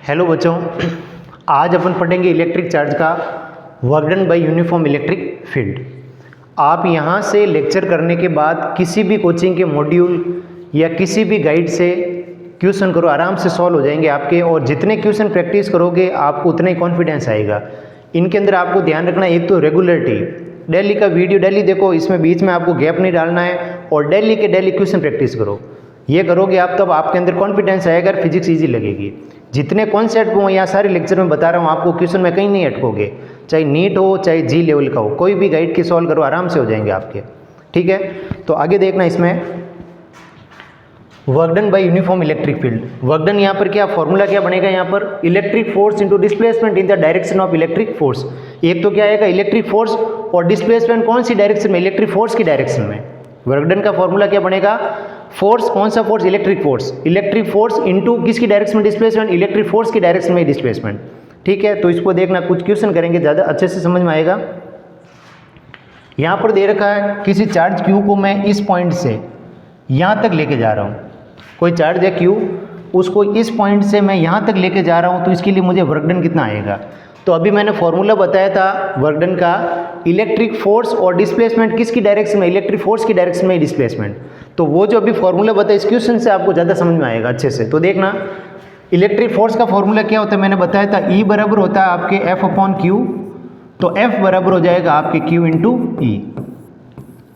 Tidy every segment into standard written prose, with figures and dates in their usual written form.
Hello बच्चों, आज अपन पढ़ेंगे इलेक्ट्रिक चार्ज का work done by uniform electric field. आप यहाँ से लेक्चर करने के बाद किसी भी कोचिंग के मॉड्यूल या किसी भी गाइड से क्वेश्चन करो, आराम से सॉल्व हो जाएंगे आपके। और जितने क्वेश्चन प्रैक्टिस करोगे आपको उतना ही कॉन्फिडेंस आएगा। इनके अंदर आपको ध्यान रखना है, एक तो रेगुलरिटी, डेली का वीडियो डेली देखो, इसमें बीच में आपको गैप नहीं डालना है, और डेली के डेली क्वेश्चन प्रैक्टिस करो। ये करोगे आप तब आपके अंदर कॉन्फिडेंस आएगा, फिजिक्स ईजी लगेगी। जितने कॉन्सेप्ट मैं यहाँ सारे लेक्चर में बता रहा हूँ आपको, क्वेश्चन में कहीं नहीं अटकोगे, चाहे नीट हो चाहे जी लेवल का हो, कोई भी गाइड की सॉल्व करो, आराम से हो जाएंगे आपके। ठीक है, तो आगे देखना इसमें work done by uniform electric field. Work done यहाँ पर क्या फॉर्मूला क्या बनेगा, यहाँ पर electric force into displacement in the direction of electric force. एक तो क्या आएगा इलेक्ट्रिक फोर्स, और डिस्प्लेसमेंट कौन सी डायरेक्शन में, इलेक्ट्रिक फोर्स की डायरेक्शन में। वर्क डन का फॉर्मूला क्या बनेगा, फोर्स कौन सा फोर्स, इलेक्ट्रिक फोर्स इनटू किसकी डायरेक्शन में डिस्प्लेसमेंट, इलेक्ट्रिक फोर्स की डायरेक्शन में डिस्प्लेसमेंट। ठीक है, तो इसको देखना, कुछ क्वेश्चन करेंगे, ज़्यादा अच्छे से समझ में आएगा। यहाँ पर दे रखा है किसी चार्ज क्यू को मैं इस पॉइंट से यहाँ तक लेके जा रहा हूँ। कोई चार्ज है क्यू, उसको इस पॉइंट से मैं यहाँ तक लेके जा रहा हूँ, तो इसके लिए मुझे वर्क डन कितना आएगा। तो अभी मैंने फॉर्मूला बताया था वर्क डन का, इलेक्ट्रिक फोर्स और डिस्प्लेसमेंट किसकी डायरेक्शन में, इलेक्ट्रिक फोर्स की डायरेक्शन में डिस्प्लेसमेंट। तो वो जो अभी फॉर्मूला बताया इस क्वेश्चन से आपको ज़्यादा समझ में आएगा अच्छे से। तो देखना, इलेक्ट्रिक फोर्स का फॉर्मूला क्या होता है, मैंने बताया था ई बराबर होता है आपके एफ अपॉन क्यू। तो एफ बराबर हो जाएगा आपके क्यू इंटू ई।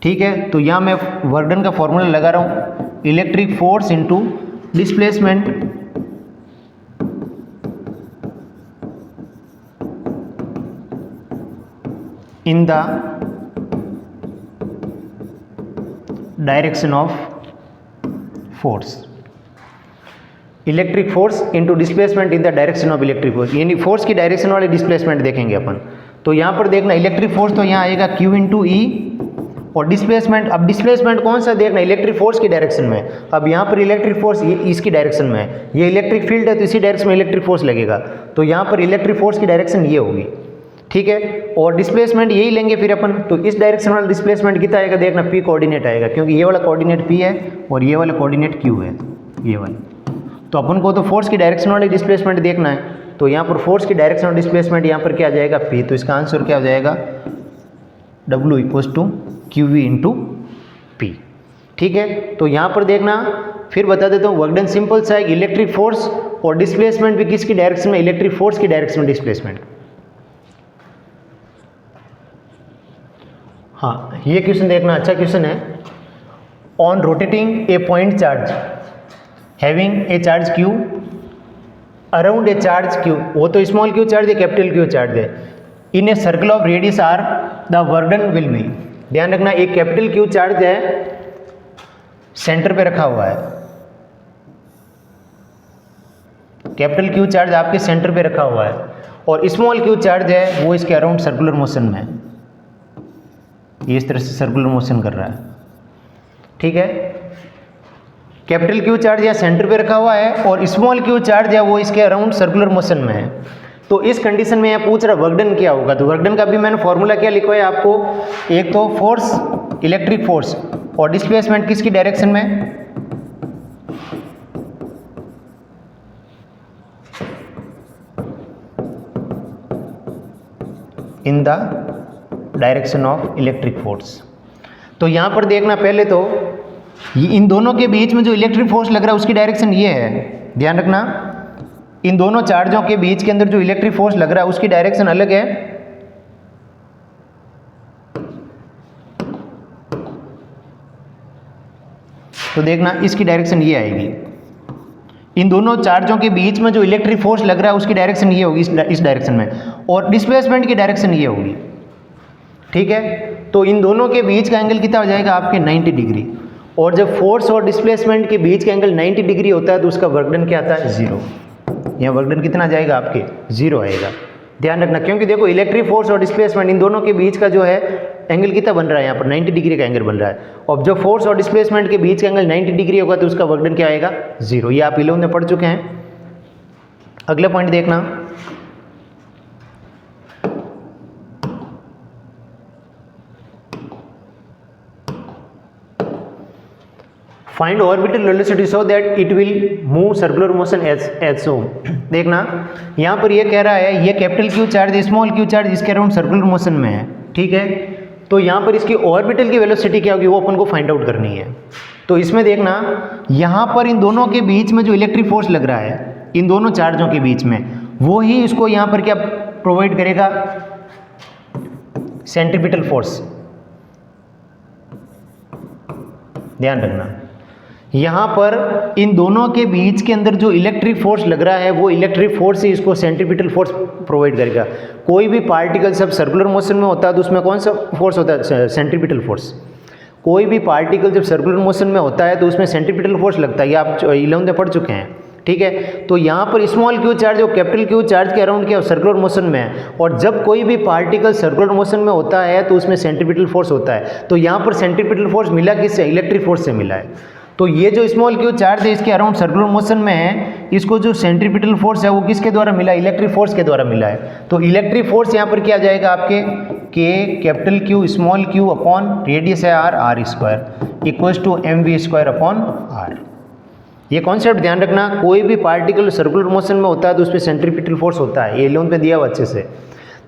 ठीक है, तो यहाँ मैं वर्क डन का फॉर्मूला लगा रहा हूँ, electric force into displacement in the direction of force, electric force into displacement in the direction of electric force, यानी फोर्स की डायरेक्शन वाले डिस्प्लेसमेंट देखेंगे अपन। तो यहाँ पर देखना इलेक्ट्रिक फोर्स तो यहाँ आएगा Q इंटू ई, और डिस्प्लेसमेंट, अब डिस्प्लेसमेंट कौन सा देखना, इलेक्ट्रिक फोर्स की डायरेक्शन में। अब यहाँ पर इलेक्ट्रिक फोर्स इसकी डायरेक्शन में है, ये इलेक्ट्रिक फील्ड है तो इसी डायरेक्शन में इलेक्ट्रिक फोर्स लगेगा। तो यहाँ पर इलेक्ट्रिक फोर्स की डायरेक्शन ये होगी। ठीक है, और डिस्प्लेसमेंट यही लेंगे फिर अपन। तो इस डायरेक्शन वाला डिस्प्लेसमेंट कितना आएगा, देखना पी कोऑर्डिनेट आएगा, क्योंकि ये वाला कोऑर्डिनेट पी है और ये वाला कोऑर्डिनेट क्यू है, ये वाला। तो अपन को तो फोर्स की डायरेक्शन वाली डिस्प्लेसमेंट देखना है, तो यहाँ पर फोर्स की डायरेक्शन और डिस्प्लेसमेंट यहाँ पर क्या आ जाएगा, पी। तो इसका आंसर क्या हो जाएगा, W equals to Q V into P. ठीक है, तो यहाँ पर देखना, फिर बता देता हूँ वर्क डन सिंपल सा है, इलेक्ट्रिक फोर्स और डिस्प्लेसमेंट भी किसकी डायरेक्शन में, इलेक्ट्रिक फोर्स की डायरेक्शन में डिस्प्लेसमेंट। हाँ, ये क्वेश्चन देखना, अच्छा क्वेश्चन है। On rotating a point charge having a charge Q around a charge Q, वो तो स्मॉल क्यू चार्ज है, कैपिटल क्यू चार्ज है, in a circle of radius R the work done will be. ध्यान रखना, एक capital Q charge है, centre पे रखा हुआ है, कैपिटल क्यू चार्ज आपके सेंटर पे रखा हुआ है, और स्मॉल क्यू चार्ज है वो इसके अराउंड सर्कुलर मोशन में है, ये इस तरह से सर्कुलर मोशन कर रहा है। ठीक है, कैपिटल क्यू चार्ज या सेंटर पे रखा हुआ है, और स्मॉल क्यू चार्ज है वो इसके अराउंड सर्कुलर मोशन में है। तो इस कंडीशन में यह पूछ रहा वर्क डन क्या होगा। तो वर्क डन का भी मैंने फॉर्मूला क्या लिखवाया आपको, एक तो फोर्स, इलेक्ट्रिक फोर्स, और डिस्प्लेसमेंट किसकी डायरेक्शन में, in the direction of electric force. तो यहाँ पर देखना, पहले तो इन दोनों के बीच में जो इलेक्ट्रिक फोर्स लग रहा है उसकी डायरेक्शन ये है। ध्यान रखना, इन दोनों चार्जों के बीच के अंदर जो इलेक्ट्रिक फोर्स लग रहा है उसकी डायरेक्शन अलग है। तो देखना, इसकी डायरेक्शन ये आएगी। इन दोनों चार्जों के बीच में जो इलेक्ट्रिक फोर्स लग रहा है उसकी डायरेक्शन ये होगी, इस डायरेक्शन में, और डिस्प्लेसमेंट की डायरेक्शन ये होगी। ठीक है, तो इन दोनों के बीच का एंगल कितना हो जाएगा आपके 90 डिग्री, और जब फोर्स और डिस्प्लेसमेंट के बीच का एंगल 90 डिग्री होता है तो उसका वर्क डन क्या आता है, जीरो। यहाँ वर्क डन कितना जाएगा आपके, जीरो आएगा। ध्यान रखना, क्योंकि देखो इलेक्ट्रिक फोर्स और डिस्प्लेसमेंट इन दोनों के बीच का जो है एंगल कितना बन रहा है, यहाँ पर 90 डिग्री का एंगल बन रहा है, और जब फोर्स और डिस्प्लेसमेंट के बीच का एंगल 90 डिग्री होगा तो उसका वर्क डन क्या आएगा, जीरो। ये आप 11 में पढ़ चुके हैं। अगला पॉइंट देखना, find orbital velocity so that it will move circular motion as so. देखना यहाँ पर ये कह रहा है ये capital Q charge small Q charge इसके अराउंड सर्कुलर मोशन में है, ठीक है। तो यहाँ पर इसकी ऑर्बिटल की वेलोसिटी क्या होगी वो अपन को फाइंड आउट करनी है। तो इसमें देखना यहाँ पर इन दोनों के बीच में जो इलेक्ट्रिक फोर्स लग रहा है इन दोनों चार्जों के बीच में, वो ही इसको यहाँ पर क्या प्रोवाइड करेगा, सेंट्रीपिटल फोर्स। ध्यान रखना यहाँ पर इन दोनों के बीच के अंदर जो इलेक्ट्रिक फोर्स लग रहा है वो इलेक्ट्रिक फोर्स ही इसको सेंट्रीपिटल फोर्स प्रोवाइड करेगा। कोई भी पार्टिकल सब सर्कुलर मोशन में होता है तो उसमें कौन सा फोर्स होता है, सेंट्रीपिटल फोर्स। कोई भी पार्टिकल जब सर्कुलर मोशन में होता है तो उसमें सेंट्रीपिटल फोर्स लगता है, ये आप 11th में पढ़ चुके हैं, ठीक है। तो यहाँ पर स्मॉल क्यू चार्ज और कैपिटल क्यू चार्ज के अराउंड क्या सर्कुलर मोशन में है, और जब कोई भी पार्टिकल सर्कुलर मोशन में होता है तो उसमें सेंट्रीपिटल फोर्स होता है। तो यहाँ पर सेंट्रीपिटल फोर्स मिला किससे, इलेक्ट्रिक फोर्स से मिला है। तो ये जो स्मॉल क्यू चार्ज है इसके अराउंड सर्कुलर मोशन में है, इसको जो सेंट्रीपिटल फोर्स है वो किसके द्वारा मिला, इलेक्ट्रिक फोर्स के द्वारा मिला है। तो इलेक्ट्रिक फोर्स यहाँ पर क्या आ जाएगा आपके, के capital Q small Q upon radius है r square equals to mv square upon r। ये कॉन्सेप्ट ध्यान रखना, कोई भी पार्टिकल सर्कुलर मोशन में होता है तो उसमें सेंट्रीपिटल फोर्स होता है, ये 11th पे दिया हुआ अच्छे से।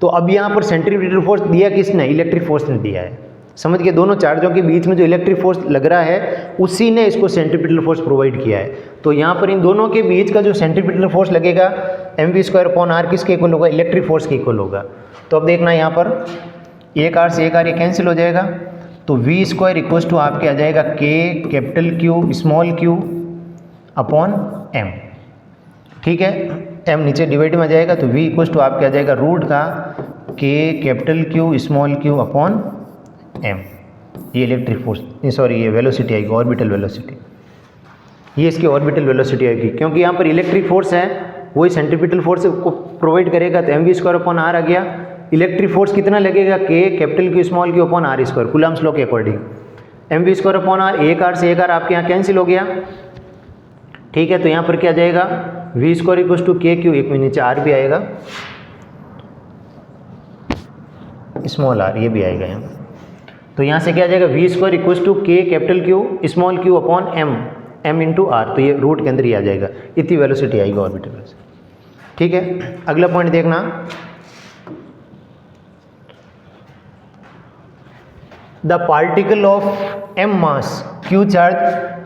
तो अब यहाँ पर सेंट्रीपिटल फोर्स दिया किसने, इलेक्ट्रिक फोर्स ने दिया है। समझ के, दोनों चार्जों के बीच में जो इलेक्ट्रिक फोर्स लग रहा है उसी ने इसको सेंट्रीपिटल फोर्स प्रोवाइड किया है। तो यहाँ पर इन दोनों के बीच का जो सेंट्रीपिटल फोर्स लगेगा mv स्क्वायर अपॉन r किसके इक्वल होगा, इलेक्ट्रिक फोर्स के इक्वल होगा। तो अब देखना यहाँ पर एक r से एक r ये कैंसिल हो जाएगा, तो v स्क्वायर इक्वल्स टू आपके आ जाएगा k capital Q small Q upon m, ठीक है। m नीचे डिवाइड में आ जाएगा तो v इक्वल्स टू आपके आ जाएगा रूट का k capital Q small Q upon m। ये इलेक्ट्रिक फोर्स, सॉरी ये वेलोसिटी आएगी, ऑर्बिटल वेलोसिटी, ये इसकी ऑर्बिटल वेलोसिटी आएगी। क्योंकि यहाँ पर इलेक्ट्रिक फोर्स है वही सेंट्रीपिटल फोर्स को प्रोवाइड करेगा, तो mv स्क्वायर अपॉन r आ गया। इलेक्ट्रिक फोर्स कितना लगेगा, k capital Q small Q upon r square, Coulomb's law के according. mv square upon r, एक r से एक r आपके यहाँ कैंसिल हो गया, ठीक है। तो यहाँ पर क्या जाएगा, v square equals to k Q, एक में नीचे r भी आएगा, स्मॉल r ये भी आएगा यहाँ। तो यहाँ से क्या आ जाएगा, v square equals to k capital Q small Q upon m into r, तो ये रूट के अंदर ही आ जाएगा, इतनी वेलोसिटी आएगी ऑर्बिटल वेलोसिटी, ठीक है। अगला पॉइंट देखना, the particle of m mass q charge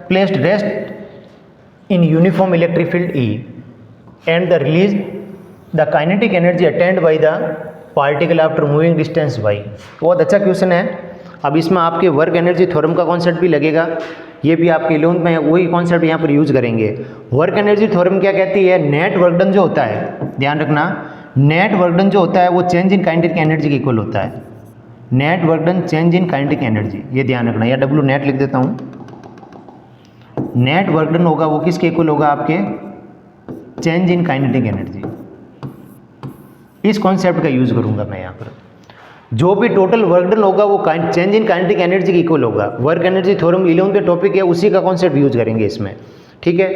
placed rest in uniform electric field E and the release the kinetic energy attend by the particle after moving distance y। बहुत अच्छा question है। अब इसमें आपके वर्क एनर्जी थ्योरम का concept भी लगेगा, ये भी आपके 11th में वही कॉन्सेप्ट यहाँ पर यूज करेंगे। वर्क एनर्जी थ्योरम क्या कहती है, नेट वर्क डन जो होता है, ध्यान रखना, नेट वर्क डन जो होता है वो चेंज इन काइनेटिक एनर्जी के इक्वल होता है। Net work done change in kinetic energy, ये ध्यान रखना, या W नेट लिख देता हूँ। नेट वर्क डन होगा वो किसके इक्वल होगा, आपके चेंज इन काइनेटिक एनर्जी। इस कॉन्सेप्ट का यूज करूँगा मैं यहाँ पर। जो भी टोटल वर्क डन होगा वो चेंज इन काइनेटिक एनर्जी के इक्वल होगा। वर्क एनर्जी थ्योरम 11th पे टॉपिक है, उसी का कॉन्सेप्ट यूज करेंगे इसमें, ठीक है।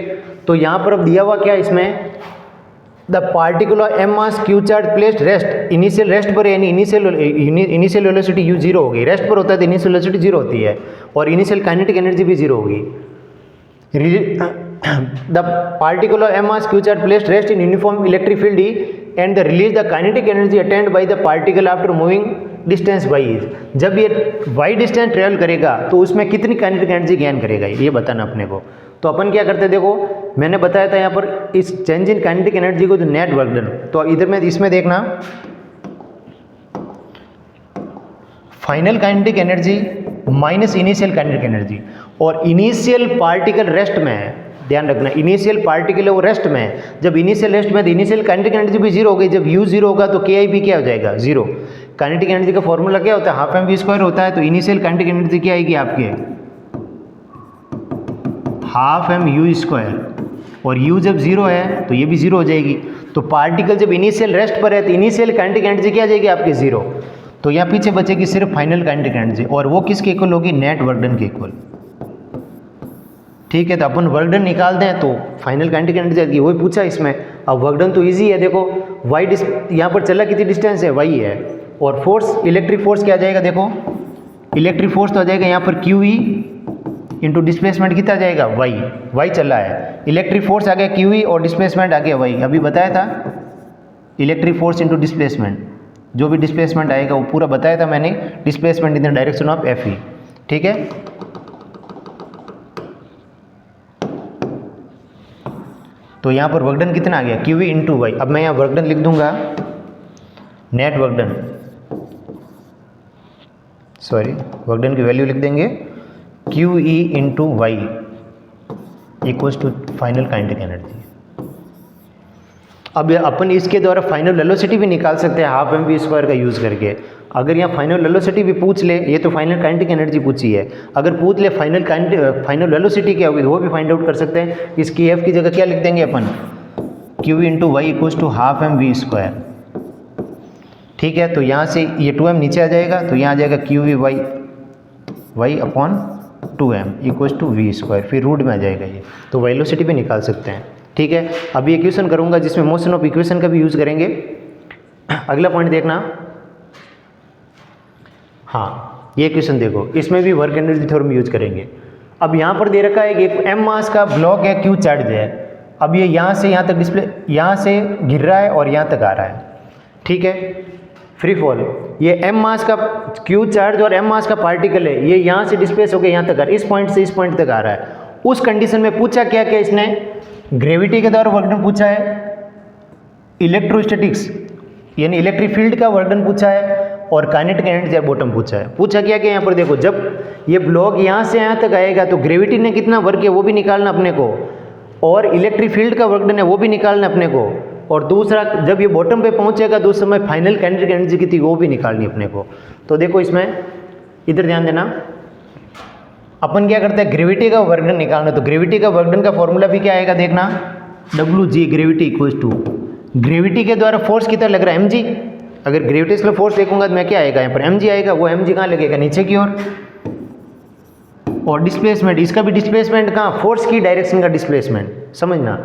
तो यहाँ पर अब दिया हुआ क्या इसमें, the particle of m mass q charge placed rest, initial rest पर, यानी इनिशियल वेलोसिटी u 0 होगी। रेस्ट पर होता है तो इनिशियल वेलोसिटी 0 होती है, और इनिशियल काइनेटिक एनर्जी भी 0 होगी। The particle of m mass q charge placed rest in uniform electric field E and the release the kinetic energy attend by the particle after moving distance y is. जब ये y distance travel करेगा तो उसमें कितनी kinetic energy gain करेगा ये बताना अपने को। तो अपन क्या करते हैं, देखो मैंने बताया था यहाँ पर इस चेंज इन काइनेटिक एनर्जी को जो नेट वर्क डन, तो इधर में इसमें देखना final kinetic energy minus initial kinetic energy, और इनिशियल पार्टिकल रेस्ट में है, ध्यान रखना, इनिशियल पार्टिकल है वो रेस्ट में है। जब इनिशियल रेस्ट में तो इनिशियल काइनेटिक एनर्जी भी 0 हो गई, जब u 0 होगा तो ki भी क्या हो जाएगा, 0। काइनेटिक एनर्जी का फॉर्मूला क्या होता है, हाफ mv स्क्वायर होता है। तो इनिशियल काइनेटिक एनर्जी क्या आएगी आपके, हाफ m u स्क्वायर, और u जब 0 है तो ये भी 0 हो जाएगी। तो पार्टिकल जब इनिशियल रेस्ट पर है तो इनिशियल काइनेटिक एनर्जी क्या आ जाएगी आपके, 0। तो यहाँ पीछे बचेगी सिर्फ फाइनल काइनेटिक एनर्जी, और वो किसके इक्वल होगी, नेट वर्क डन के इक्वल, ठीक है। तो अपन वर्क डन निकाल दें तो फाइनल काइनेटिक एनर्जी आएगी, वही पूछा इसमें। अब वर्क डन तो इजी है, देखो y यहाँ पर चला कितनी डिस्टेंस है, y है, और फोर्स इलेक्ट्रिक फोर्स क्या आ जाएगा, देखो इलेक्ट्रिक फोर्स तो आ जाएगा यहाँ पर QE इंटू डिस्प्लेसमेंट कितना जाएगा वाई, वाई चला है, इलेक्ट्रिक फोर्स आ गया क्यू ई और डिस्प्लेसमेंट आ गया वाई। अभी बताया था इलेक्ट्रिक फोर्स इंटू डिस्प्लेसमेंट, जो भी डिस्प्लेसमेंट आएगा वो पूरा बताया था मैंने, displacement in the direction of F E. ठीक है, तो यहाँ पर वर्क डन कितना आ गया क्यू ई इंटू वाई। अब मैं यहाँ वर्क डन लिख दूंगा, net work done, sorry work done की वैल्यू लिख देंगे Q E into Y equals to final kinetic energy. अब अपन इसके द्वारा फाइनल वेलोसिटी भी निकाल सकते हैं हाफ mv² का यूज़ करके। अगर यहाँ फाइनल वेलोसिटी भी पूछ ले, ये तो फाइनल काइनेटिक एनर्जी पूछी है, अगर पूछ ले फाइनल वेलोसिटी क्या होगी तो वो भी फाइंड आउट कर सकते हैं। इसकी एफ की जगह क्या लिख देंगे अपन, Q into Y equals to half mv²। ठीक है, तो यहाँ से ये 2m नीचे आ जाएगा, तो यहाँ आ जाएगा Q V Y upon 2m equals to v², फिर रूट में आ जाएगा ये, तो वेलोसिटी भी निकाल सकते हैं। ठीक है, अभी एक क्वेश्चन करूंगा जिसमें मोशन ऑफ इक्वेशन का भी यूज़ करेंगे। अगला पॉइंट देखना, हाँ ये क्वेश्चन देखो, इसमें भी वर्क एनर्जी थ्योरम यूज करेंगे। अब यहाँ पर दे रखा है कि एक m मास का ब्लॉक है, q चार्ज है। अब ये यहाँ से यहाँ तक डिस्प्ले, यहाँ से गिर रहा है और यहाँ तक आ रहा है। ठीक है, फ्री फॉल, ये m मास का q चार्ज और m मास का पार्टिकल है, ये यहाँ से डिस्प्लेस होकर यहाँ तक आ रहा है, इस पॉइंट से इस पॉइंट तक आ रहा है। उस कंडीशन में पूछा क्या क्या इसने, ग्रेविटी के द्वारा वर्क डन पूछा है, इलेक्ट्रोस्टैटिक्स यानी इलेक्ट्रिक फील्ड का वर्क डन पूछा है, और काइनेटिक एनर्जी बॉटम पूछा है। पूछा क्या क्या यहाँ पर देखो, जब ये ब्लॉक यहाँ से यहाँ तक आएगा तो ग्रेविटी ने कितना वर्क किया वो भी निकालना अपने को, और इलेक्ट्रिक फील्ड का वर्क डन है वो भी निकालना अपने को, और दूसरा जब ये बॉटम पे पहुँचेगा तो उस समय फाइनल काइनेटिक एनर्जी कितनी वो भी निकालनी अपने को। तो देखो इसमें इधर ध्यान देना, अपन क्या करते हैं ग्रेविटी का वर्क डन निकालना, तो ग्रेविटी का वर्क डन का फॉर्मूला भी क्या आएगा देखना, WG gravity equals to gravity के द्वारा फोर्स कितना लग रहा है mg। अगर ग्रेविटेशनल फोर्स देखूंगा तो मैं क्या आएगा यहाँ पर mg आएगा, वो mg कहाँ लगेगा नीचे की ओर, और डिस्प्लेसमेंट, इसका भी डिस्प्लेसमेंट कहाँ, फोर्स की डायरेक्शन का डिस्प्लेसमेंट। समझना,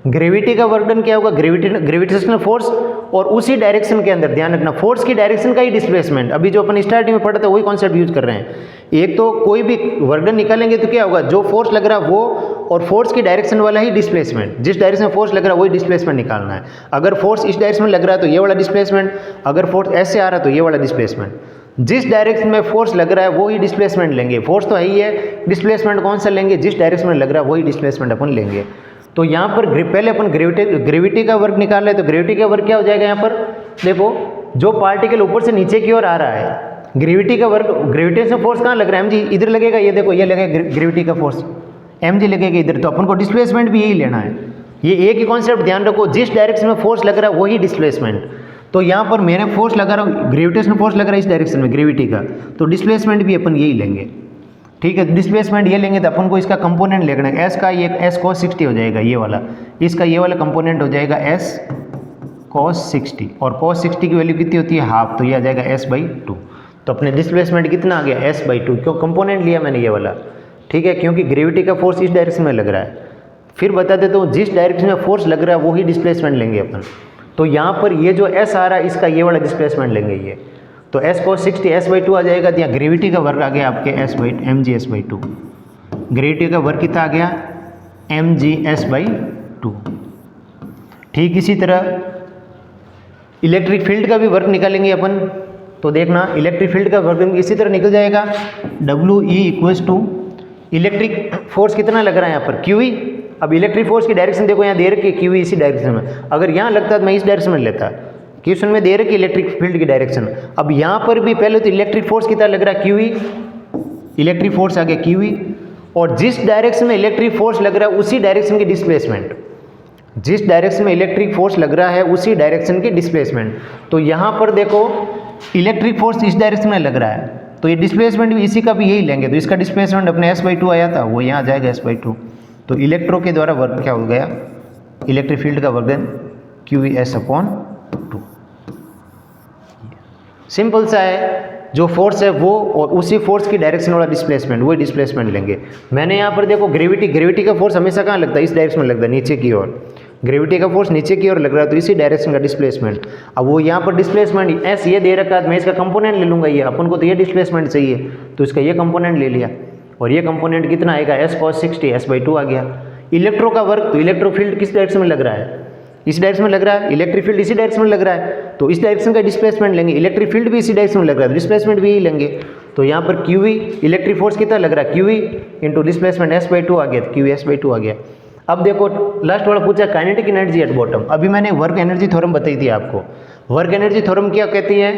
ग्रेविटी का वर्क डन क्या होगा, ग्रेविटेशनल फोर्स, और उसी डायरेक्शन के अंदर ध्यान रखना फोर्स की डायरेक्शन का ही डिस्प्लेसमेंट। अभी जो अपन स्टार्टिंग में पढ़ा था वही कॉन्सेप्ट यूज कर रहे हैं। एक तो कोई भी वर्क डन निकालेंगे तो क्या होगा, जो फोर्स लग रहा है वो, और फोर्स की डायरेक्शन वाला ही डिस्प्लेसमेंट, जिस डायरेक्शन में फोर्स लग रहा है वही डिस्प्लेसमेंट निकालना है। अगर फोर्स इस डायरेक्शन में लग रहा है तो ये वाला डिस्प्लेसमेंट, अगर फोर्स ऐसे आ रहा है तो ये वाला डिस्प्लेसमेंट। जिस डायरेक्शन में फोर्स लग रहा है वो ही डिस्प्लेसमेंट लेंगे, फोर्स तो है ही है, डिस्प्लेसमेंट कौन सा लेंगे, जिस डायरेक्शन में लग रहा है वही डिस्प्लेसमेंट अपन लेंगे। तो यहाँ पर पहले अपन ग्रेविटी का वर्क निकाल रहे, तो ग्रेविटी का वर्क क्या हो जाएगा यहाँ पर देखो, जो पार्टिकल ऊपर से नीचे की ओर आ रहा है, ग्रेविटी का वर्क, ग्रेविटेशनल फोर्स कहाँ लग रहा है mg, इधर लगेगा, ये देखो ये लगेगा ग्रेविटी का फोर्स mg लगेगा इधर, तो अपन को डिस्प्लेसमेंट भी यही लेना है। ये एक ही कॉन्सेप्ट ध्यान रखो, जिस डायरेक्शन में फोर्स लग रहा है वही डिस्प्लेसमेंट। तो यहाँ पर मैंने फोर्स लगा रहा हूँ, ग्रेविटेशनल फोर्स लग रहा है इस डायरेक्शन में ग्रेविटी का, तो डिस्प्लेसमेंट भी अपन यही लेंगे। ठीक है, डिस्प्लेसमेंट ये लेंगे तो अपन को इसका कंपोनेंट लेना है, एस का ये एस cos 60 हो जाएगा ये वाला, इसका ये वाला कंपोनेंट हो जाएगा एस cos 60, और cos 60 की वैल्यू कितनी होती है हाफ, तो ये आ जाएगा s/2। तो अपने डिस्प्लेसमेंट कितना आ गया s/2, क्यों कंपोनेंट लिया मैंने ये वाला। ठीक है, क्योंकि ग्रेविटी का फोर्स इस डायरेक्शन में लग रहा है। फिर बता देता हूँ, जिस डायरेक्शन में फोर्स लग रहा है वही डिस्प्लेसमेंट लेंगे अपन। तो यहाँ पर ये जो s आ रहा है इसका ये वाला डिस्प्लेसमेंट लेंगे ये, तो s cos 60 s/2 आ जाएगा। तो यहाँ ग्रेविटी का वर्क आ गया आपके mg s/2, ग्रेविटी का वर्क कितना आ गया mg s/2। ठीक इसी तरह इलेक्ट्रिक फील्ड का भी वर्क निकालेंगे अपन, तो देखना इलेक्ट्रिक फील्ड का वर्क इसी तरह निकल जाएगा, WE equals to electric force कितना लग रहा है यहाँ पर QE। अब इलेक्ट्रिक फोर्स की डायरेक्शन देखो यहाँ दे रखी है QE इसी डायरेक्शन में, अगर यहाँ लगता तो मैं इस डायरेक्शन में लेता, क्वेश्चन में दे रखी इलेक्ट्रिक फील्ड की डायरेक्शन। अब यहाँ पर भी पहले तो इलेक्ट्रिक फोर्स कितना लग रहा है QE, इलेक्ट्रिक फोर्स आ गया QE, और जिस डायरेक्शन में इलेक्ट्रिक फोर्स लग रहा है उसी डायरेक्शन की डिस्प्लेसमेंट, जिस डायरेक्शन में इलेक्ट्रिक फोर्स लग रहा है उसी डायरेक्शन की डिस्प्लेसमेंट। तो यहाँ पर देखो इलेक्ट्रिक फोर्स इस डायरेक्शन में लग रहा है, तो ये डिस्प्लेसमेंट भी इसी का भी यही लेंगे, तो इसका डिस्प्लेसमेंट अपने s/2 आया था वो यहाँ आ जाएगा s/2। तो इलेक्ट्रो के द्वारा वर्क क्या हो गया, इलेक्ट्रिक फील्ड का work then QE s/2। Simple सा है, जो फोर्स है वो और उसी फोर्स की डायरेक्शन वाला डिस्प्लेसमेंट, वही डिस्प्लेसमेंट लेंगे। मैंने यहाँ पर देखो ग्रेविटी का फोर्स हमेशा कहाँ लगता है, इस डायरेक्शन में लगता है नीचे की ओर, ग्रेविटी का फोर्स नीचे की ओर लग रहा है तो इसी डायरेक्शन का डिस्प्लेसमेंट। अब वो यहाँ पर डिस्प्लेसमेंट एस ये दे रखा है, मैं इसका कंपोनेंट ले लूँगा, ये अपन को तो ये डिस्प्लेसमेंट चाहिए तो इसका ये कंपोनेंट ले लिया, और ये कंपोनेंट कितना आएगा एस कॉस 60, s/2 आ गया। इलेक्ट्रो का वर्क, तो इलेक्ट्रो फील्ड किस डायरेक्शन में लग रहा है, इस डायरेक्शन में लग रहा है, इलेक्ट्रिक फील्ड इसी डायरेक्शन में लग रहा है, तो इस डायरेक्शन का डिस्प्लेसमेंट लेंगे, इलेक्ट्रिक फील्ड भी इसी डायरेक्शन में लग रहा है, डिस्प्लेसमेंट भी यही लेंगे। तो यहाँ पर QE इलेक्ट्रिक फोर्स कितना लग रहा है, QE इंटू डिस्प्लेसमेंट s/2 आ गया, तो QE s/2 आ गया। अब देखो लास्ट वाला पूछा काइनेटिक एनर्जी एट बॉटम। अभी मैंने वर्क एनर्जी थ्योरम बताई थी आपको। वर्क एनर्जी थ्योरम क्या कहती है,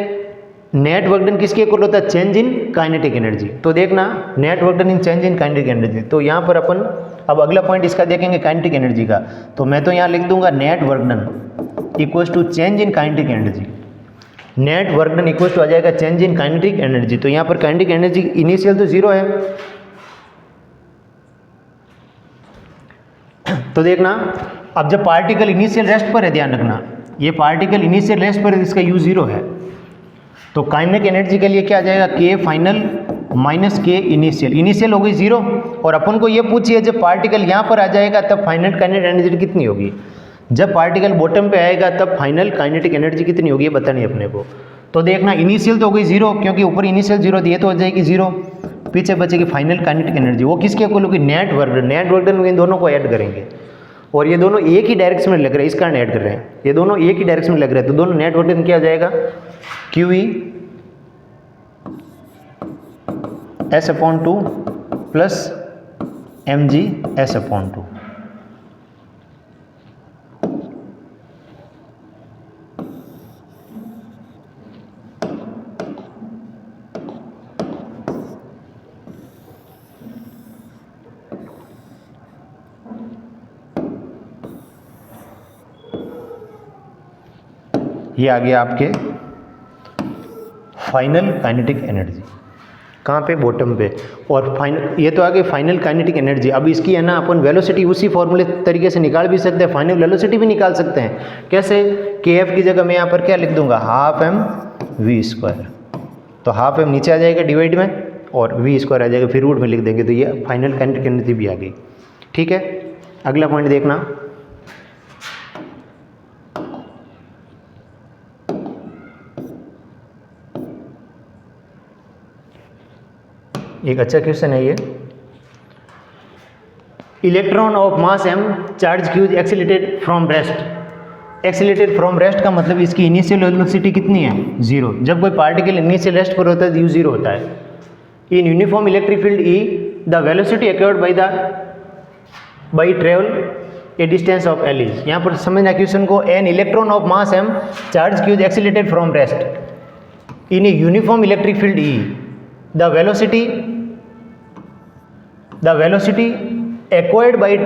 नेट वर्क डन किसके इक्वल होता है, चेंज इन काइनेटिक एनर्जी। तो देखना net work done in change in kinetic energy. तो यहाँ पर अपन अब अगला पॉइंट इसका देखेंगे काइनेटिक एनर्जी का। तो मैं तो यहाँ लिख दूंगा net work done equals to change in kinetic energy. Net work done equals to आ जाएगा चेंज इन काइनेटिक एनर्जी। तो यहाँ पर काइनेटिक एनर्जी इनिशियल तो 0 है, तो देखना अब जब पार्टिकल इनिशियल रेस्ट पर है, ध्यान रखना ये पार्टिकल इनिशियल रेस्ट पर है, इसका U 0 है, तो काइनेटिक एनर्जी के लिए क्या आ जाएगा K final minus K initial. Initial हो गई 0 और अपन को ये पूछिए जब पार्टिकल यहाँ पर आ जाएगा तब फाइनल काइनेटिक एनर्जी कितनी होगी। जब पार्टिकल बॉटम पे आएगा तब फाइनल काइनेटिक एनर्जी कितनी होगी ये बतानी अपने को। तो देखना इनिशियल तो हो गई 0, क्योंकि ऊपर इनिशियल 0 दिए तो हो जाएगी 0, पीछे बचेगी फाइनल काइनेटिक एनर्जी। वो किसके इक्वल होगी, net work done. Net work done in दोनों को ऐड करेंगे और ये दोनों एक ही डायरेक्शन में लग रहे हैं, इस कारण ऐड कर रहे हैं, ये दोनों एक ही डायरेक्शन में लग रहे हैं, तो दोनों नेट वर्क डन क्या आ जाएगा QE S/2 plus mg S/2। ये आ गया आपके फाइनल काइनेटिक एनर्जी, कहाँ पे, बॉटम पे। और फाइनल ये तो आ गई फाइनल काइनेटिक एनर्जी। अब इसकी है ना अपन वेलोसिटी उसी फॉर्मूले तरीके से निकाल भी सकते हैं, फाइनल वेलोसिटी भी निकाल सकते हैं। कैसे, KF की जगह मैं यहाँ पर क्या लिख दूंगा, ½ mv²। तो ½ m नीचे आ जाएगा डिवाइड में और v² आ जाएगा, फिर रूट में लिख देंगे, तो ये फाइनल काइनेटिक एनर्जी भी आ गई। ठीक है, अगला पॉइंट देखना, एक अच्छा क्वेश्चन है ये। Electron of mass m charge cues accelerated from rest. Accelerated from rest का मतलब इसकी इनिशियल वेलोसिटी कितनी है, 0। जब कोई पार्टिकल इनिशियल रेस्ट पर होता है U 0 होता है। In uniform electric field E the velocity acquired by travel a distance of L is. यहाँ पर समझना क्वेश्चन को, an electron of mass m charge cues accelerated from rest in a uniform electric field E the velocity acquired by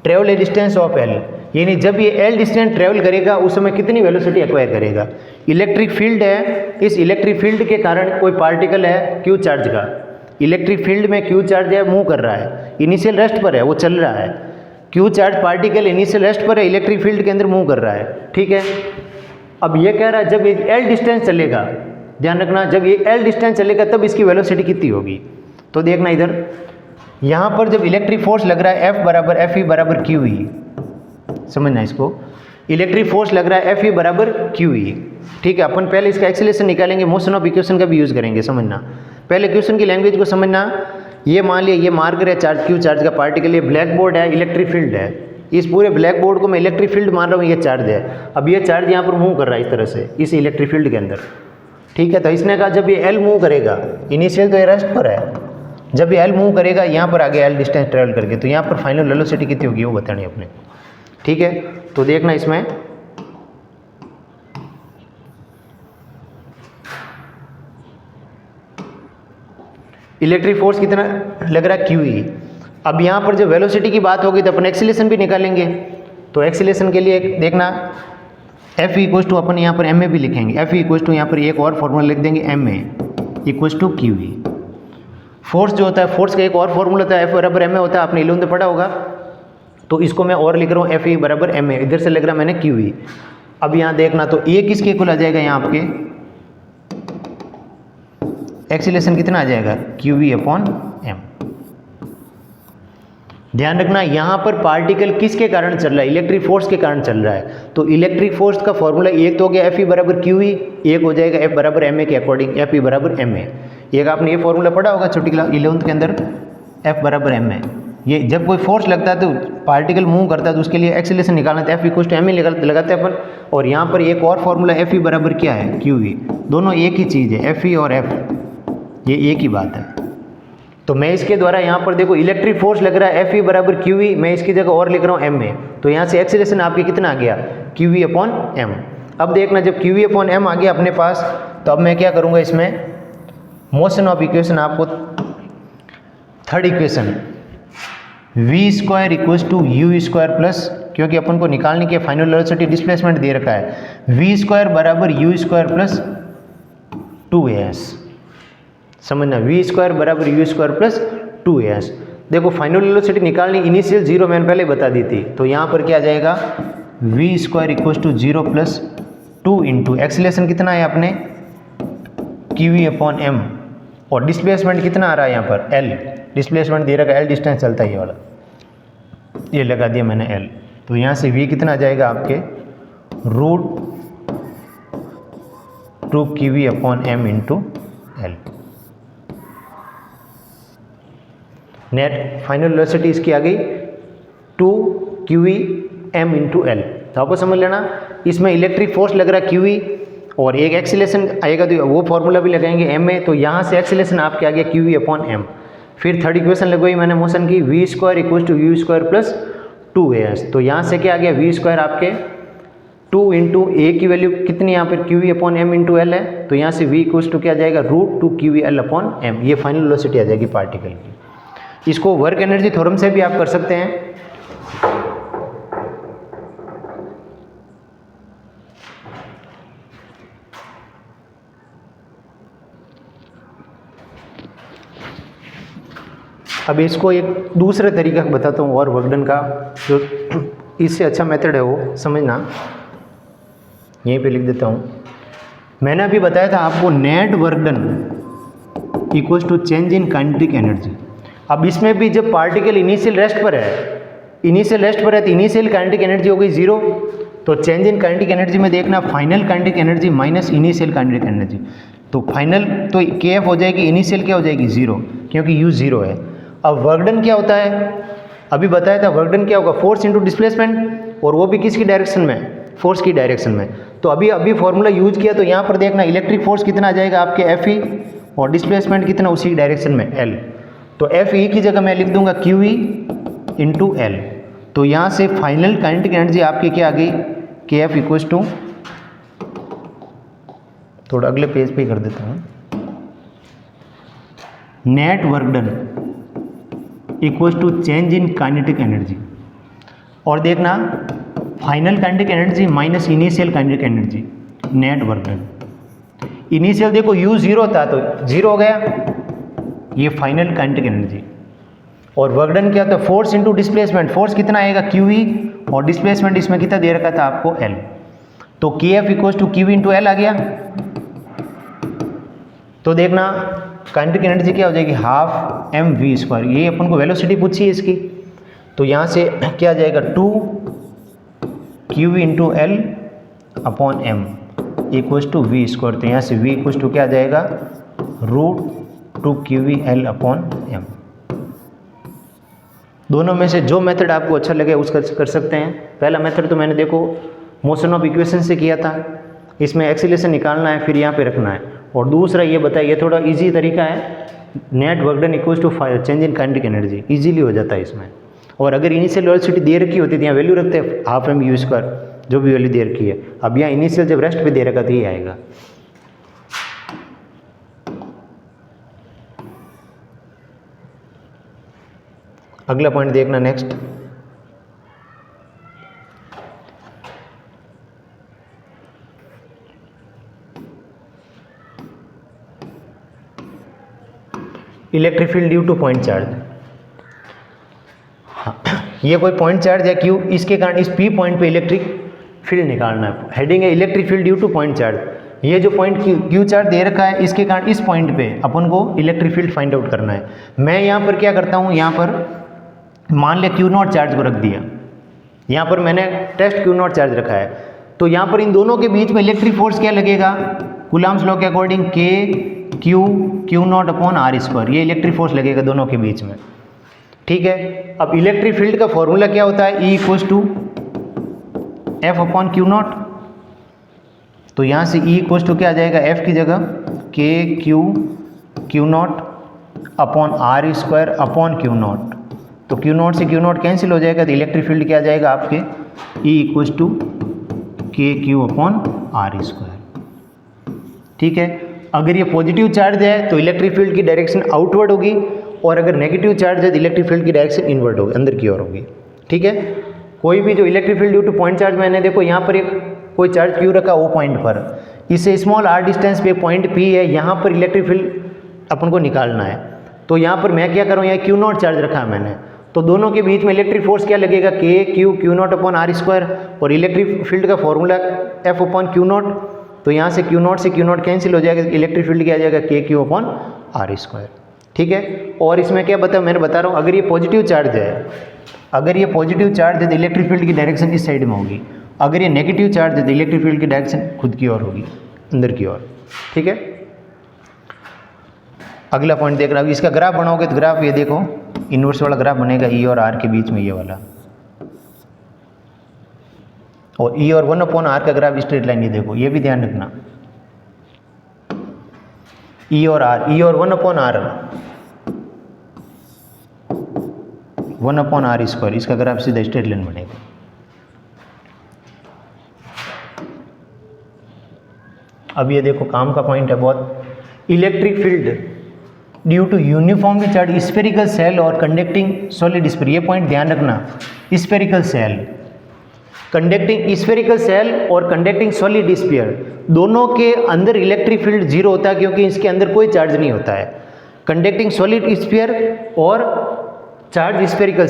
travel a distance of L। यानी जब ये L distance travel करेगा उस समय कितनी वेलोसिटी एक्वायर करेगा। Electric field है, इस इलेक्ट्रिक फील्ड के कारण कोई पार्टिकल है Q चार्ज का, इलेक्ट्रिक फील्ड में Q चार्ज है, मूव कर रहा है, इनिशियल रेस्ट पर है, वो चल रहा है। Q charge particle initial rest पर है, इलेक्ट्रिक फील्ड के अंदर मूव कर रहा है। ठीक है, अब ये कह रहा है जब ये L डिस्टेंस चलेगा, ध्यान रखना जब ये L डिस्टेंस चलेगा तब इसकी वेलोसिटी कितनी होगी। तो देखना इधर यहाँ पर जब इलेक्ट्रिक फोर्स लग रहा है F बराबर Fe बराबर QE, समझना इसको, इलेक्ट्रिक फोर्स लग रहा है Fe बराबर QE। ठीक है, अपन पहले इसका एक्सीलरेशन निकालेंगे, मोशन ऑफ इक्वेशन का भी यूज़ करेंगे। समझना पहले क्वेश्चन की लैंग्वेज को समझना। ये मान लिया ये मार्कर है चार्ज, Q चार्ज का पार्टिकल, ये ब्लैक बोर्ड है, इलेक्ट्रिक फील्ड है, इस पूरे ब्लैक बोर्ड को मैं इलेक्ट्रिक फील्ड मान रहा हूँ, ये चार्ज है। अब ये चार्ज यहाँ पर मूव कर रहा है इस तरह से इस इलेक्ट्रिक फील्ड के अंदर। ठीक है, तो इसने कहा जब ये L मूव करेगा, इनिशियल तो ये रेस्ट पर है, जब ये L मूव करेगा यहाँ पर आगे L डिस्टेंस ट्रेवल करके, तो यहाँ पर फाइनल वेलोसिटी कितनी होगी वो बतानी अपने। ठीक है, तो देखना इसमें इलेक्ट्रिक फोर्स कितना लग रहा है QE। अब यहाँ पर जब वेलोसिटी की बात होगी तो अपन एक्सीलरेशन भी निकालेंगे। तो एक्सीलरेशन के लिए देखना F इक्वल्स टू अपन यहाँ पर ma भी लिखेंगे, F इक्वल्स टू यहाँ पर एक और फॉर्मूला लिख देंगे ma equals to QE। Force जो होता है, फोर्स का एक और फॉर्मूला होता है F बराबर ma होता है, आपने 11th में पढ़ा होगा। तो इसको मैं और लिख रहा हूँ Fe बराबर ma, इधर से लिख रहा मैंने QE। अब यहाँ देखना तो A किसके इक्वल आ जाएगा, यहाँ आपके एक्सीलरेशन कितना आ जाएगा QE अपॉन m। ध्यान रखना यहाँ पर पार्टिकल किसके कारण चल रहा है, इलेक्ट्रिक फोर्स के कारण चल रहा है। तो इलेक्ट्रिक फोर्स का फॉर्मूला एक तो हो गया Fe बराबर QE, एक हो जाएगा F बराबर ma के अकॉर्डिंग, Fe बराबर ma। एक आपने ये फॉर्मूला पढ़ा होगा छोटी क्लास 11th के अंदर, F बराबर ma। ये जब कोई फोर्स लगता है तो पार्टिकल मूव करता है तो उसके लिए एक्सीलरेशन निकालना है, F इक्वल टू ma लगाते हैं अपन। और यहाँ पर एक और फॉर्मूला Fe बराबर क्या है, QE। दोनों एक ही चीज़ है, Fe और F ये एक ही बात है। तो मैं इसके द्वारा यहाँ पर देखो इलेक्ट्रिक फोर्स लग रहा है Fe बराबर QE, मैं इसकी जगह और लिख रहा हूँ ma। तो यहाँ से एक्सीलरेशन आपके कितना आ गया, QE अपॉन m। अब देखना जब QE अपॉन m आ गया अपने पास, तो अब मैं क्या करूँगा इसमें मोशन ऑफ इक्वेशन, आपको third equation v square equals to u square plus, क्योंकि अपन को निकालने के फाइनल वेलोसिटी डिस्प्लेसमेंट दे रखा है, v स्क्वायर बराबर u स्क्वायर प्लस 2as। समझना, v स्क्वायर बराबर u स्क्वायर प्लस 2as। देखो फाइनल वेलोसिटी निकालनी, इनिशियल जीरो मैंने पहले बता दी थी। तो यहाँ पर क्या आ जाएगा, v square equals to 0 plus 2 into acceleration कितना है अपने QE अपॉन m, और डिस्प्लेसमेंट कितना आ रहा है यहाँ पर L, डिस्प्लेसमेंट दे रखा है L, डिस्टेंस चलता है ये वाला, ये लगा दिया मैंने L। तो यहाँ से v कितना आ जाएगा आपके √2 QE upon m into L। Net final velocity इसकी आ गई 2 QE m इंटू L। तो आपको समझ लेना, इसमें इलेक्ट्रिक फोर्स लग रहा है QE और एक एक्सीलरेशन आएगा तो वो फॉर्मूला भी लगाएंगे m में। तो यहाँ से एक्सीलरेशन आपके आ गया QE अपॉन m। फिर थर्ड इक्वेशन लगवाई मैंने मोशन की, v square equal to u square plus 2as। तो यहाँ से क्या आ गया, v स्क्वायर आपके 2 इंटू a की वैल्यू कितनी यहाँ पर QE upon m into L है। तो यहाँ से v इक्वल टू क्या आ जाएगा √2 QE L अपॉन m। ये फाइनल वेलोसिटी आ जाएगी पार्टिकल की। इसको वर्क एनर्जी थ्योरम से भी आप कर सकते हैं। अब इसको एक दूसरे तरीका बताता हूँ और वर्क डन का, जो इससे अच्छा मेथड है वो समझना, यहीं पे लिख देता हूँ। मैंने अभी बताया था आपको net work done equals to change in kinetic energy. अब इसमें भी जब पार्टिकल इनिशियल रेस्ट पर है तो इनिशियल काइनेटिक एनर्जी हो गई 0। तो चेंज इन काइनेटिक एनर्जी में देखना final kinetic energy minus initial kinetic energy. तो फाइनल तो KF हो जाएगी, इनिशियल क्या हो जाएगी 0, क्योंकि U 0 है। अब वर्क डन क्या होता है, अभी बताया था वर्क डन क्या होगा, फोर्स इंटू डिस्प्लेसमेंट, और वो भी किसकी डायरेक्शन में, फोर्स की डायरेक्शन में। तो अभी फॉर्मूला यूज किया, तो यहाँ पर देखना इलेक्ट्रिक फोर्स कितना आ जाएगा आपके Fe और डिस्प्लेसमेंट कितना उसी डायरेक्शन में L। तो Fe की जगह मैं लिख दूंगा QE इंटू L। तो यहाँ से फाइनल काइनेटिक एनर्जी आपकी क्या आ गई, KF इक्वल्स टू, थोड़ा अगले पेज पे कर देता हूँ, net work done equals to change in kinetic energy. और देखना final kinetic energy minus initial kinetic energy, net work done. Initial देखो U 0 था तो 0 हो गया, ये फाइनल काइनेटिक एनर्जी। और वर्क डन क्या था, फोर्स इंटू डिस्प्लेसमेंट, फोर्स कितना आएगा QE, और डिस्प्लेसमेंट इसमें कितना दे रखा था आपको L। तो KF equals to QE into L आ गया। तो देखना काइनेटिक एनर्जी क्या हो जाएगी, हाफ mv स्क्वायर, ये अपन को वेलोसिटी पूछी है इसकी। तो यहाँ से क्या आ जाएगा 2 QE into L upon m equals to v square. तो यहाँ से v इक्वल्स टू क्या आ जाएगा √2 QE L अपॉन m। दोनों में से जो मेथड आपको अच्छा लगे उसका कर सकते हैं। पहला मेथड तो मैंने देखो मोशन ऑफ इक्वेशन से किया था, इसमें एक्सीलरेशन निकालना है फिर यहाँ पे रखना है। और दूसरा ये बताइए, ये थोड़ा इजी तरीका है, net work done equals to change in kinetic energy, easily हो जाता है इसमें। और अगर इनिशियल वेलोसिटी दे रखी होती है तो यहाँ वैल्यू रखते हैं हाफ mv स्क्वायर, जो भी वैल्यू दे रखी है। अब यहाँ इनिशियल जब रेस्ट पे दे रखा तो ये आएगा। अगला पॉइंट देखना next, electric field due two point charge. ये कोई पॉइंट चार्ज है Q, इसके कारण इस P पॉइंट पे इलेक्ट्रिक फील्ड निकालना है। हेडिंग है electric field due two point charge. ये जो पॉइंट Q चार्ज दे रखा है, इसके कारण इस पॉइंट पे अपन को इलेक्ट्रिक फील्ड फाइंड आउट करना है। मैं यहाँ पर क्या करता हूँ, यहाँ पर मान लिया क्यू नॉट चार्ज को रख दिया, यहाँ पर मैंने टेस्ट क्यू नॉट चार्ज रखा है, तो यहाँ पर इन दोनों के बीच में इलेक्ट्रिक फोर्स क्या लगेगा, कूलम्ब्स लॉ के according k q naught upon r square, ये इलेक्ट्रिक फोर्स लगेगा दोनों के बीच में। ठीक है, अब इलेक्ट्रिक फील्ड का फॉर्मूला क्या होता है, E equals to F upon q naught, तो यहाँ से E इक्वल्स टू क्या आ जाएगा, एफ की जगह k q naught upon r square upon q naught, तो क्यू नॉट से क्यू नॉट कैंसिल हो जाएगा, तो इलेक्ट्रिक फील्ड क्या आ जाएगा आपके E इक्वल्स टू के क्यू अपॉन आर स्क्वायर। ठीक है, अगर ये पॉजिटिव चार्ज है तो इलेक्ट्रिक फील्ड की डायरेक्शन आउटवर्ड होगी, और अगर नेगेटिव चार्ज है तो इलेक्ट्रिक फील्ड की डायरेक्शन इनवर्ड होगी, अंदर की ओर होगी। ठीक है, कोई भी जो electric field due two point charge, मैंने देखो यहाँ पर एक कोई चार्ज क्यू रखा ओ पॉइंट पर, इससे स्मॉल आर डिस्टेंस पे पॉइंट पी है, यहाँ पर इलेक्ट्रिक फील्ड अपन को निकालना है, तो यहाँ पर मैं क्या करूँ, यहाँ क्यू नॉट चार्ज रखा है मैंने, तो दोनों के बीच में इलेक्ट्रिक फोर्स क्या लगेगा, k q naught upon r square, और इलेक्ट्रिक फील्ड का formula F upon q naught, तो यहाँ से क्यू नॉट कैंसिल हो जाएगा, इलेक्ट्रिक फील्ड क्या आ जाएगा, के क्यू अपॉन आर स्क्वायर। ठीक है, और इसमें क्या मैंने बता रहा हूँ, अगर ये पॉजिटिव चार्ज है, अगर ये पॉजिटिव चार्ज है तो इलेक्ट्रिक फील्ड की डायरेक्शन इस साइड में होगी, अगर ये नेगेटिव चार्ज है तो इलेक्ट्रिक फील्ड की डायरेक्शन खुद की ओर होगी, अंदर की ओर। ठीक है, अगला पॉइंट देख रहा हूँ, इसका ग्राफ बनाओगे तो ग्राफ ये देखो, इनवर्स वाला ग्राफ बनेगा ई और आर के बीच में, ये वाला, और ई और 1 अपॉन आर का ग्राफ स्ट्रेट लाइन, ये देखो, ये भी ध्यान रखना, ई और 1 upon r, 1 upon r square, इसका ग्राफ सीधा स्ट्रेट लाइन बनेगा। अब ये देखो काम का पॉइंट है बहुत, electric field due to uniformly charge spherical shell और कंडक्टिंग सॉलिड स्फीयर, ये पॉइंट ध्यान रखना, spherical shell, conducting spherical shell और कंडक्टिंग सॉलिड स्फीयर, दोनों के अंदर इलेक्ट्रिक फील्ड जीरो होता है, क्योंकि इसके अंदर कोई चार्ज नहीं होता है। कंडक्टिंग सॉलिड स्फीयर और चार्ज स्फेरिकल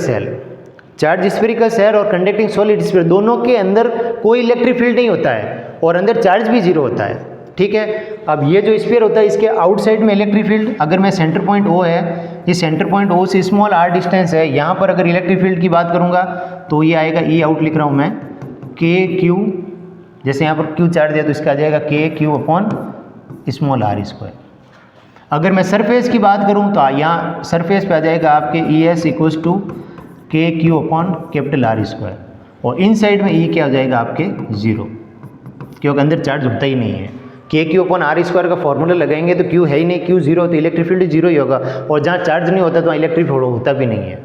सेल और कंडक्टिंग सॉलिड स्फीयर, दोनों के अंदर कोई इलेक्ट्रिक फील्ड नहीं होता है, और अंदर चार्ज भी जीरो होता है। ठीक है, अब ये जो स्फीयर होता है, इसके आउटसाइड में इलेक्ट्रिक फील्ड, अगर मैं सेंटर पॉइंट O है, ये सेंटर पॉइंट O से स्मॉल r डिस्टेंस है, यहाँ पर अगर इलेक्ट्रिक फील्ड की बात करूँगा तो ये आएगा, E आउट लिख रहा हूँ मैं, के क्यू, जैसे यहाँ पर क्यू चार्ज है तो इसका आ जाएगा के q upon small r square. अगर मैं सरफेस की बात करूँ तो यहाँ सरफेस पे आ जाएगा आपके ई एस इक्वल्स टू के q upon capital R square, और इन साइड में E क्या हो जाएगा आपके 0, क्योंकि अंदर चार्ज होता ही नहीं है। के क्यू अपॉन आर स्क्वायर का फॉर्मूला लगाएंगे तो क्यू है ही नहीं, क्यू जीरो, तो इलेक्ट्रिक फील्ड जीरो ही होगा, और जहाँ चार्ज नहीं होता तो इलेक्ट्रिक फील्ड होता भी नहीं है।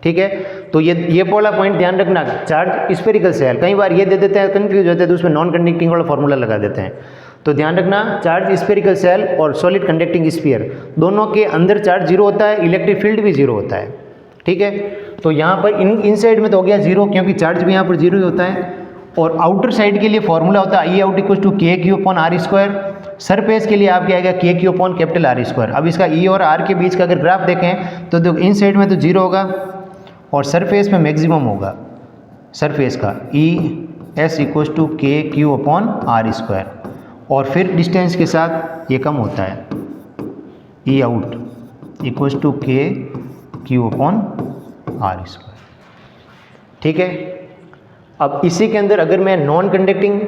ठीक है, तो ये वाला पॉइंट ध्यान रखना, चार्ज स्फेरिकल सेल, कई बार ये दे देते हैं, कन्फ्यूज होते हैं, तो उसमें नॉन कंडक्टिंग वाला फॉर्मूला लगा देते हैं, तो ध्यान रखना, चार्ज स्फेरिकल सेल और सॉलिड कंडक्टिंग स्फीयर, दोनों के अंदर चार्ज जीरो होता है, इलेक्ट्रिक फील्ड भी जीरो होता है। ठीक है, तो यहाँ पर इन साइड में तो हो गया जीरो, क्योंकि चार्ज भी यहाँ पर जीरो ही होता है, और आउटर साइड के लिए फॉर्मूला होता है आई आउट इक्वल टू के q upon r square, surface के लिए आपके आएगा k q upon capital r square. अब इसका ई और आर के बीच का अगर ग्राफ देखें तो देखो, इन साइड में तो जीरो होगा और सरफेस में मैक्सिमम होगा, सरफेस का ई एस इक्वल टू के क्यू अपॉन आर स्क्वायर, और फिर डिस्टेंस के साथ ये कम होता है, ई आउट इक्वल टू के क्यू अपॉन आर स्क्वायर। ठीक है, अब इसी के अंदर अगर मैं नॉन कंडक्टिंग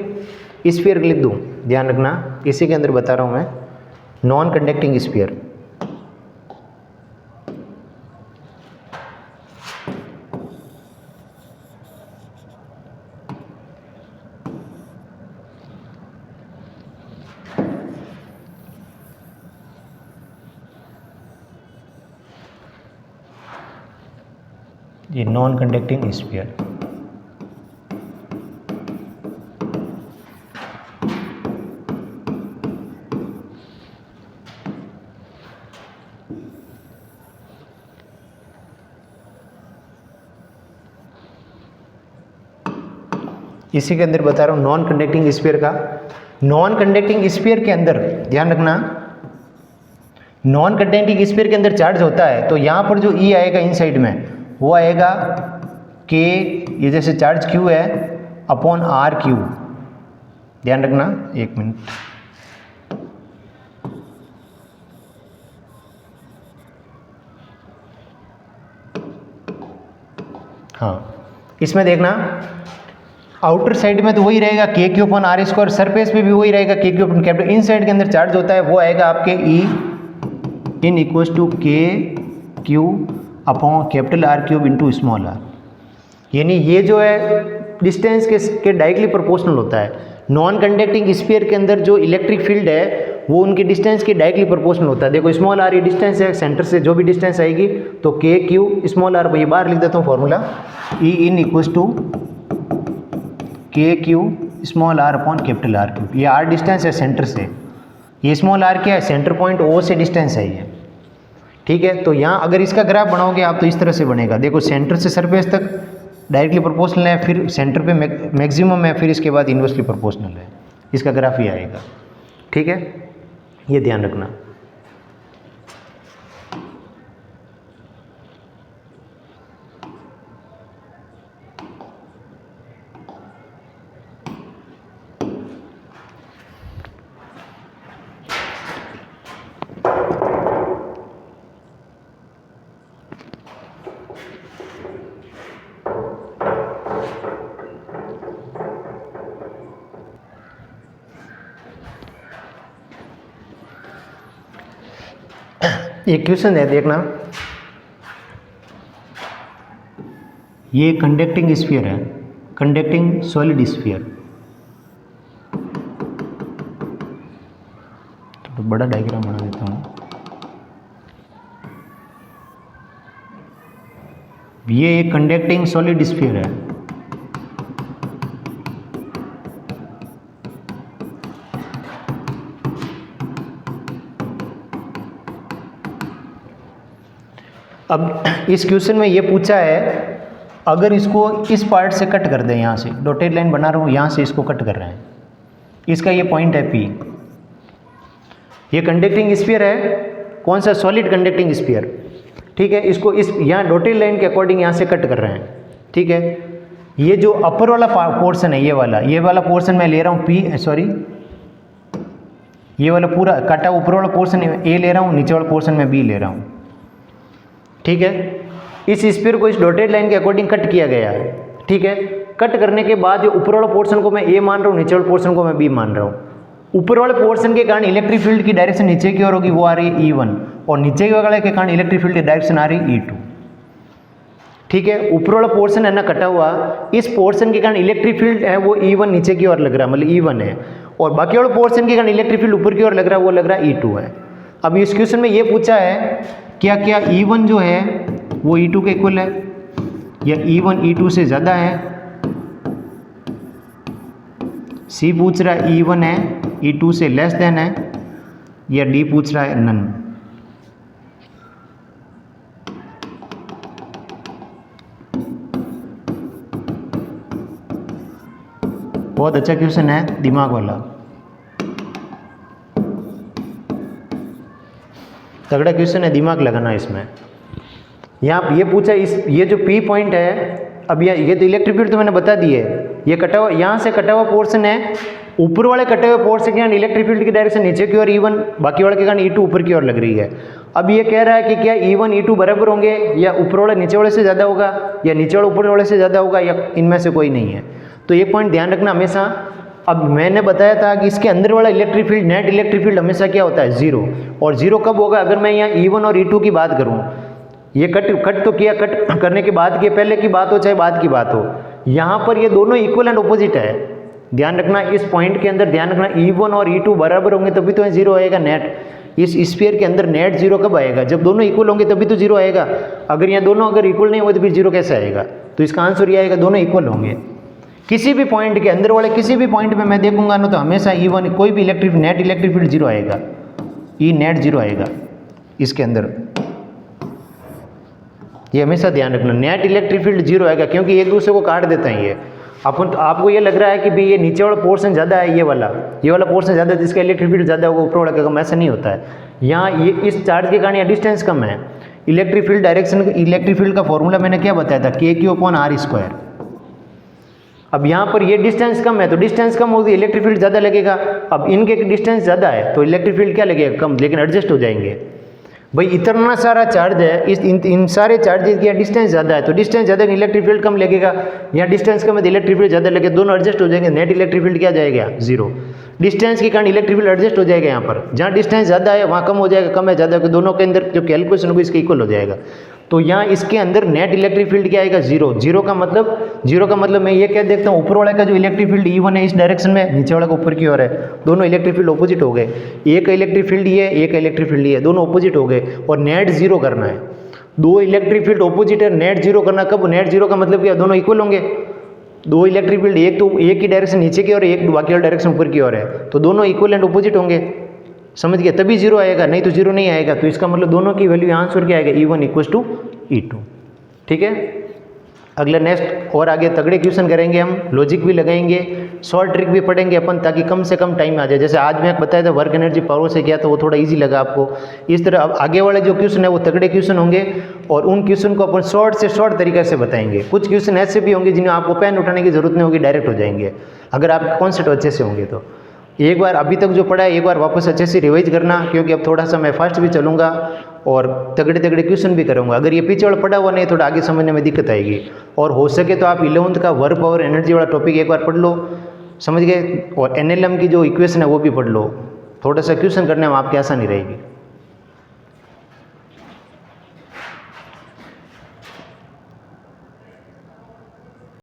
स्फीयर लिख दूँ, ध्यान रखना, इसी के अंदर बता रहा हूँ मैं, नॉन कंडक्टिंग स्फीयर, ये नॉन कंडक्टिंग स्फीयर, इसी के अंदर बता रहा हूँ नॉन कंडक्टिंग स्फीयर का। नॉन कंडक्टिंग स्फीयर के अंदर ध्यान रखना, नॉन कंडक्टिंग स्फीयर के अंदर चार्ज होता है, तो यहाँ पर जो ई आएगा इन साइड में, वो आएगा के, ये जैसे चार्ज क्यू है, अपॉन आर क्यू, ध्यान रखना, एक मिनट, हाँ, इसमें देखना आउटर साइड में तो वही रहेगा k q upon r square, surface पे भी वही रहेगा k q upon capital. Inside के अंदर चार्ज होता है वो आएगा आपके ई इन इक्वल्स टू के q upon capital are cube into small r. यानी ये जो है डिस्टेंस के डायरेक्टली प्रोपोर्शनल होता है। नॉन कंडक्टिंग स्फीयर के अंदर जो इलेक्ट्रिक फील्ड है वो उनके डिस्टेंस के डायरेक्टली प्रोपोर्शनल होता है। देखो स्मॉल आर ये डिस्टेंस है, सेंटर से जो भी डिस्टेंस आएगी तो के क्यू स्मॉल आर, ये बाहर लिख देता हूँ formula, E in equals to के Q small R upon capital are cube. ये आर डिस्टेंस है सेंटर से, ये स्मॉल आर क्या है, सेंटर पॉइंट ओ से डिस्टेंस है ये, ठीक है। तो यहाँ अगर इसका ग्राफ बनाओगे आप तो इस तरह से बनेगा, देखो सेंटर से सरफेस तक डायरेक्टली प्रोपोर्शनल है, फिर सेंटर पे मैक्सिमम है, फिर इसके बाद इन्वर्सली प्रोपोर्शनल है, इसका ग्राफ ये आएगा, ठीक है, ये ध्यान रखना। एक क्वेश्चन है, देखना, ये कंडक्टिंग स्फीयर है, कंडक्टिंग सॉलिड स्फीयर, तो बड़ा डायग्राम बना देता हूँ। ये एक कंडक्टिंग सॉलिड स्फीयर है, अब इस क्वेश्चन में ये पूछा है अगर इसको इस पार्ट से कट कर दें, यहाँ से डॉटेड लाइन बना रहा हूँ, यहाँ से इसको कट कर रहे हैं, इसका ये पॉइंट है P, ये कंडक्टिंग स्फीयर है, कौन सा, सॉलिड कंडक्टिंग स्फीयर, ठीक है। इसको इस यहाँ डॉटेड लाइन के अकॉर्डिंग यहाँ से कट कर रहे हैं, ठीक है। ये जो अपर वाला पोर्शन है, ये वाला पोर्शन मैं ले रहा हूँ P, सॉरी ये वाला पूरा कटा ऊपर वाला पोर्शन A ले रहा हूँ, नीचे वाला पोर्शन में B ले रहा हूँ, ठीक है। इस स्फीयर को इस डॉटेड लाइन के अकॉर्डिंग कट किया गया है, ठीक है। कट करने के बाद जो ऊपर वाला पोर्शन को मैं A मान रहा हूँ, नीचे वाले पोर्शन को मैं B मान रहा हूँ। ऊपर वाले पोर्शन के कारण इलेक्ट्रिक फील्ड की डायरेक्शन नीचे की ओर होगी, वो आ रही है E1, और नीचे वाले के कारण इलेक्ट्रिक फील्ड की डायरेक्शन आ रही है E2, ठीक है। ऊपर वाला पोर्शन है ना कटा हुआ, इस पोर्शन के कारण इलेक्ट्रिक फील्ड है वो E1 नीचे की ओर लग रहा है, मतलब E1 है, और बाकी वाले पोर्शन के कारण इलेक्ट्रिक फील्ड ऊपर की ओर लग रहा है, वो लग रहा है E2 है। अब इस क्वेश्चन में ये पूछा है क्या क्या E1 जो है वो E2 के इक्वल है, या E1 E2 से ज़्यादा है। C पूछ रहा है E1 है E2 से लेस देन है, या D पूछ रहा है नन। बहुत अच्छा क्वेश्चन है, दिमाग वाला, तगड़ा क्वेश्चन है, दिमाग लगाना इसमें। यहाँ ये पूछा ये जो P पॉइंट है, अब ये तो इलेक्ट्रिक फील्ड तो मैंने बता दी है, ये कटा हुआ, यहाँ से कटा हुआ पोर्शन है, ऊपर वाले कटे हुए पोर्शन के कारण इलेक्ट्रिक फील्ड की डायरेक्शन नीचे की ओर E1, बाकी वाले के कारण E2 ऊपर की ओर लग रही है। अब ये कह रहा है कि क्या E1 E2 बराबर होंगे, या ऊपर वाले नीचे वाले से ज़्यादा होगा, या नीचे वाले ऊपर वाले से ज़्यादा होगा, या इनमें से कोई नहीं है। तो ये पॉइंट ध्यान रखना हमेशा। अब मैंने बताया था कि इसके अंदर वाला electric field, net electric field हमेशा क्या होता है, जीरो। और जीरो कब होगा, अगर मैं यहाँ E1 और E2 की बात करूँ, ये कट तो किया, कट करने के बाद की पहले की बात हो चाहे बाद की बात हो, यहाँ पर ये दोनों इक्वल एंड ऑपोजिट है। ध्यान रखना इस पॉइंट के अंदर, ध्यान रखना E1 और E2 बराबर होंगे तभी तो जीरो आएगा नेट। इस स्फीयर के अंदर नेट जीरो कब आएगा, जब दोनों इक्वल होंगे तभी तो जीरो आएगा। अगर यहाँ दोनों अगर इक्वल नहीं हुए तो फिर जीरो कैसे आएगा। तो इसका आंसर ये आएगा दोनों इक्वल होंगे। किसी भी पॉइंट के अंदर वाले किसी भी पॉइंट में मैं देखूंगा ना तो हमेशा E1 कोई भी नेट इलेक्ट्रिक फील्ड जीरो आएगा, ई नेट जीरो आएगा इसके अंदर। ये हमेशा ध्यान रखना, नेट इलेक्ट्रिक फील्ड जीरो आएगा, क्योंकि एक दूसरे को काट देते हैं ये। आपको ये लग रहा है कि भाई ये नीचे वाला पोर्शन ज़्यादा है, ये वाला पोर्शन ज़्यादा है जिसका इलेक्ट्रिक फील्ड ज़्यादा होगा, ऊपर वाला का कम। ऐसा नहीं होता है। यहाँ ये इस चार्ज के कारण यहाँ डिस्टेंस कम है। Electric field direction, electric field का फॉर्मूला मैंने क्या बताया था, KQ/R²। अब यहाँ पर ये डिस्टेंस कम है तो डिस्टेंस कम होगी, इलेक्ट्रिक फील्ड ज़्यादा लगेगा। अब इनके डिस्टेंस ज़्यादा है तो इलेक्ट्रिक फील्ड क्या लगेगा, कम, लेकिन एडजस्ट हो जाएंगे। भाई इतना सारा चार्ज है, इन सारे चार्जेस की डिस्टेंस ज़्यादा है, तो डिस्टेंस ज़्यादा इलेक्ट्रिक फील्ड कम लगेगा, यहाँ डिस्टेंस कम है तो इलेक्ट्रिक फील्ड ज़्यादा लगे, दोनों एडजस्ट हो जाएंगे, नेट इलेक्ट्रिक फील्ड क्या जाएगा 0। डिस्टेंस के कारण इलेक्ट्रिक फील्ड एडजस्ट हो जाएगा, यहाँ पर जहाँ डिस्टेंस ज़्यादा है वहाँ कम हो जाएगा, कम है ज़्यादा है, दोनों के अंदर जो कैलकुलेशन होगी इसके इक्वल हो जाएगा। तो यहाँ इसके अंदर नेट इलेक्ट्रिक फील्ड क्या आएगा 0। जीरो का मतलब मैं ये क्या देखता हूँ, ऊपर वाले का जो इलेक्ट्रिक फील्ड E1 है इस डायरेक्शन में, नीचे वाला का ऊपर की ओर है, दोनों इलेक्ट्रिक फील्ड ऑपोजिट हो गए। एक का इलेक्ट्रिक फील्ड ये, एक का इलेक्ट्रिक फील्ड ये, दोनों ऑपोजिट हो गए और नेट 0 करना है। दो इलेक्ट्रिक फील्ड ऑपोजिट है, नेट 0 करना, कब नेट 0 का मतलब क्या, दोनों इक्वल होंगे। दो इलेक्ट्रिक फील्ड एक तो एक की डायरेक्शन नीचे की ओर है, एक बाकी वाला डायरेक्शन ऊपर की ओर है, तो दोनों इक्वल एंड ऑपोजिट होंगे, समझ गए, तभी 0 आएगा, नहीं तो 0 नहीं आएगा। तो इसका मतलब दोनों की वैल्यू आंसर क्या आएगा, E1 = E2। ठीक है, अगला नेक्स्ट और आगे तगड़े क्वेश्चन करेंगे हम, लॉजिक भी लगाएंगे, शॉर्ट ट्रिक भी पढ़ेंगे अपन, ताकि कम से कम टाइम आ जाए। जैसे आज मैं बताया था वर्क एनर्जी पावर से किया, तो वो थोड़ा इजी लगा आपको। इस तरह अब आगे वाले जो क्वेश्चन है वो तगड़े क्वेश्चन होंगे और उन क्वेश्चन को अपन शॉर्ट से शॉर्ट तरीके से बताएंगे। कुछ क्वेश्चन ऐसे भी होंगे जिन्हें आपको पेन उठाने की जरूरत नहीं होगी, डायरेक्ट हो जाएंगे अगर आपके कॉन्सेप्ट अच्छे से होंगे। तो एक बार अभी तक जो पढ़ा है एक बार वापस अच्छे से रिवाइज करना, क्योंकि अब थोड़ा सा मैं फास्ट भी चलूँगा और तगड़े तगड़े क्वेश्चन भी करूँगा। अगर ये पीछे वाला पढ़ा हुआ नहीं, थोड़ा आगे समझने में दिक्कत आएगी। और हो सके तो आप 11th का वर्क पावर एनर्जी वाला टॉपिक एक बार पढ़ लो, समझ गए, और NLM की जो इक्वेशन है वो भी पढ़ लो, थोड़ा सा क्वेश्चन करने में आपकी आसानी रहेगी।